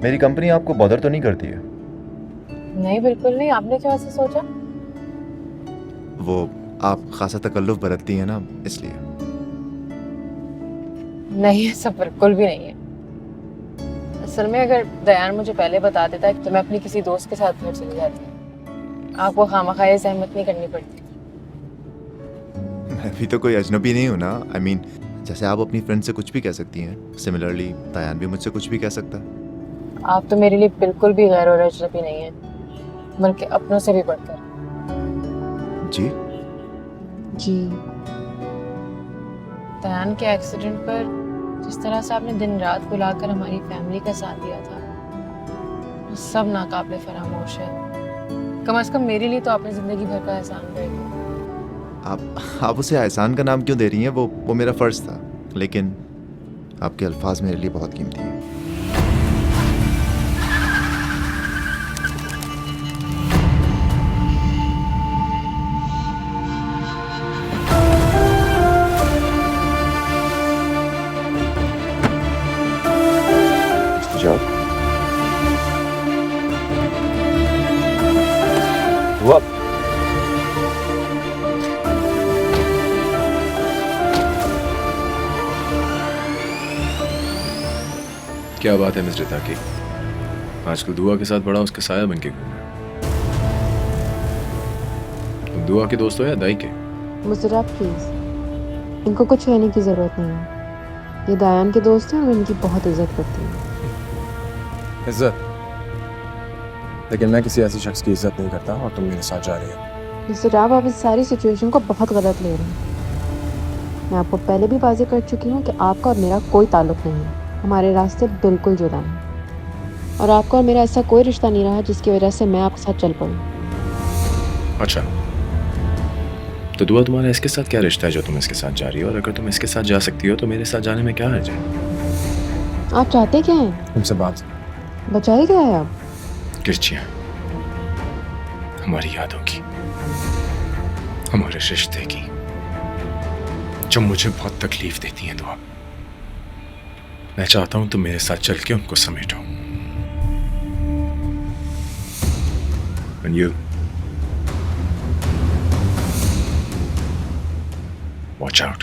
मेरी कंपनी आपको बॉदर तो नहीं करती है? नहीं, बिल्कुल नहीं। आपने क्यों ऐसे सोचा? वो आप खासा तकल्लुफ बरतती हैं ना, इसलिए। नहीं, ऐसा बिल्कुल भी नहीं है। असल में अगर दयान मुझे पहले बता देता तो मैं अपनी किसी दोस्त के साथ घर चली जाती। आपको खामखा ये ज़हमत नहीं करनी पड़ती। मैं भी तो कोई अजनबी नहीं हूँ ना। आई मीन, जैसे आप अपनी फ्रेंड से कुछ भी कह सकती हैं, सिमिलरली दयान भी मुझसे कुछ भी कह सकता है। आप तो मेरे लिए बिल्कुल भी गैर और अजनबी नहीं है, बल्कि अपनों से भी बढ़कर। जी? जी। दयान के एक्सीडेंट पर जिस तरह से आपने दिन रात बुलाकर हमारी फैमिली का साथ दिया था, वो सब नाकाबिले फरामोश है। कम से कम मेरे लिए तो आपने जिंदगी भर का एहसान कर दिया। आप उसे एहसान का नाम क्यों दे रही हैं? वो मेरा फ़र्ज़ था, लेकिन आपके अल्फाज मेरे लिए बहुत कीमती हैं। जॉब हुआ। क्या बात है मिस्टर ताकी, आजकल दुआ के साथ बड़ा उसके साया बन के घूम रहे हो। तुम दुआ के दोस्त हो या दाई के? मुजरा प्लीज, इनको कुछ कहने की जरूरत नहीं है। ये दयान के दोस्त हैं और मैं इनकी बहुत इज्जत करती हूँ। इज्जत? लेकिन मैं किसी ऐसे शख्स की इज्जत नहीं करता और तुम मेरे साथ जा रही हो। मिस्टर राव, आप इस सारी सिचुएशन को बहुत गलत ले रहे हैं। मैं आपको पहले भी वाजे कर चुकी हूँ कि आपका और मेरा कोई ताल्लुक नहीं है। हमारे रास्ते बिल्कुल जुदा हैं और आपका और मेरा ऐसा कोई रिश्ता नहीं रहा जिसकी वजह से मैं आपके साथ चल पड़ूँ। अच्छा, तो दुआ तुम्हारा इसके साथ क्या रिश्ता है जो तुम इसके साथ जा रही हो? और अगर तुम इसके साथ जा सकती हो तो मेरे साथ जाने में क्या हर्ज है? आप चाहते क्या हैं? तुमसे बात बचाए क्या है आप? किर्चियाँ, हमारी यादों की, हमारे रिश्ते की, जो मुझे बहुत तकलीफ देती हैं दुआ। मैं चाहता हूं तुम मेरे साथ चल के उनको समेटो। And you, watch out.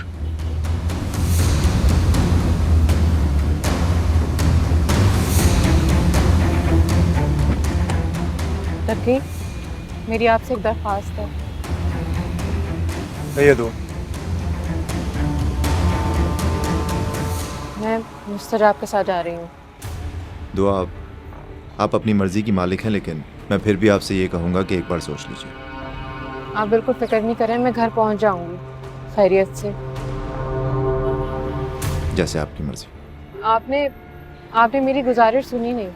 तकी, मेरी आपसे एक दरख्वास्त है। ये दो। मैं मिस्टर राव के साथ जा रही हूँ। दुआ, आप अपनी मर्जी की मालिक हैं, लेकिन मैं फिर भी आपसे ये कहूँगा कि एक बार सोच लीजिए। आप बिल्कुल फिक्र नहीं करें, मैं घर पहुँच जाऊँगी खैरियत से। जैसे आपकी मर्जी। आपने मेरी गुजारिश सुनी नहीं।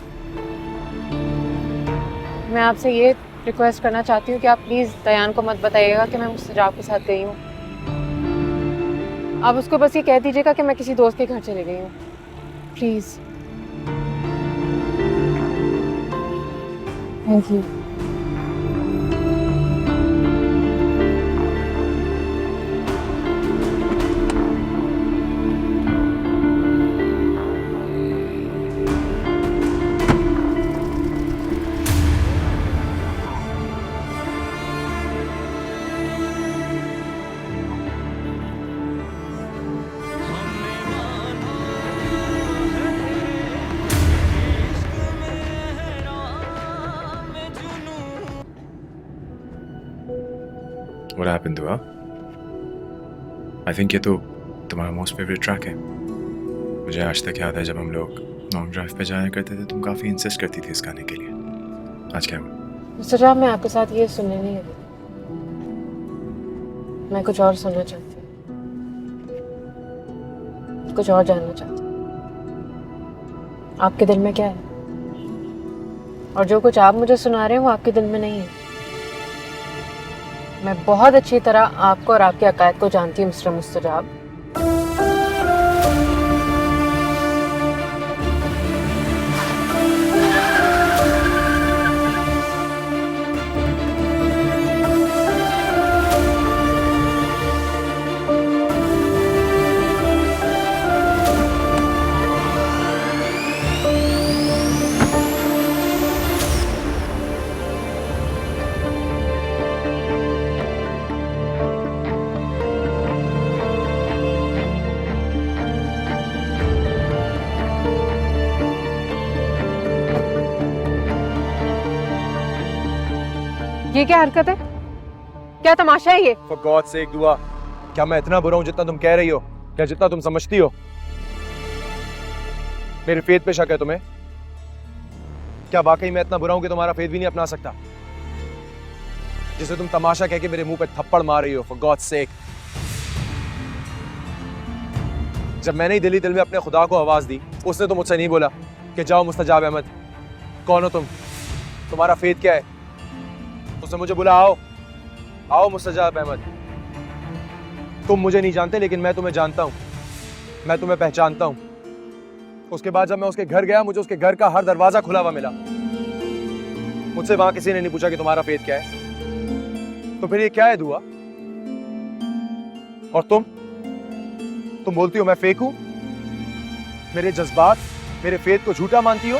मैं आपसे ये रिक्वेस्ट करना चाहती हूँ कि आप प्लीज़ दयान को मत बताइएगा कि मैं मिस्टर राव के साथ गई हूँ। आप उसको बस ये कह दीजिएगा कि मैं किसी दोस्त के घर चली गई हूँ, please. Thank you. What happened, दुआ? I think ये तो तुम्हारा मोस्ट फेवरेट ट्रैक है। मुझे आज तक याद है जब हम लोग लॉन्ग ड्राइव पे जाया करते थे, तुम काफ़ी इंसिस्ट करती थी इस गाने के लिए। आज क्या हुआ? मिस्टर राव, मैं आपके साथ ये सुनने नहीं आई। मैं कुछ और सुनना चाहती हूँ, कुछ और जानना चाहती हूँ। आपके दिल में क्या है? और जो कुछ आप मुझे सुना रहे हैं वो आपके दिल में नहीं है। मैं बहुत अच्छी तरह आपको और आपके अकायद को जानती हूँ मिस्टर मुस्तजाब। ये क्या हरकत है? क्या तमाशा है ये? For God's sake दुआ, क्या मैं इतना बुरा हूँ जितना तुम कह रही हो? क्या जितना तुम समझती हो? मेरे फेथ पे शक है तुम्हें? क्या वाकई मैं इतना बुरा हूँ कि तुम्हारा फेथ भी नहीं अपना सकता? जिसे तुम तमाशा कह के मेरे मुंह पे थप्पड़ मार रही हो, for God's sake। जब मैंने ही दिल में अपने खुदा को आवाज दी, उसने तो मुझसे नहीं बोला कि जाओ मुस्तजाब अहमद, कौन हो तुम, तुम्हारा फेथ क्या है? उसने मुझे बोला आओ आओ मुस्तजाब अहमद, तुम मुझे नहीं जानते लेकिन मैं तुम्हें जानता हूँ, मैं तुम्हें पहचानता हूँ। उसके बाद जब मैं उसके घर गया, मुझे उसके घर का हर दरवाजा खुला हुआ मिला। मुझसे वहां किसी ने नहीं पूछा कि तुम्हारा फेथ क्या है। तो फिर ये क्या है दुआ? और तुम बोलती हो मैं फेक हूं? मेरे जज्बात, मेरे फेथ को झूठा मानती हो?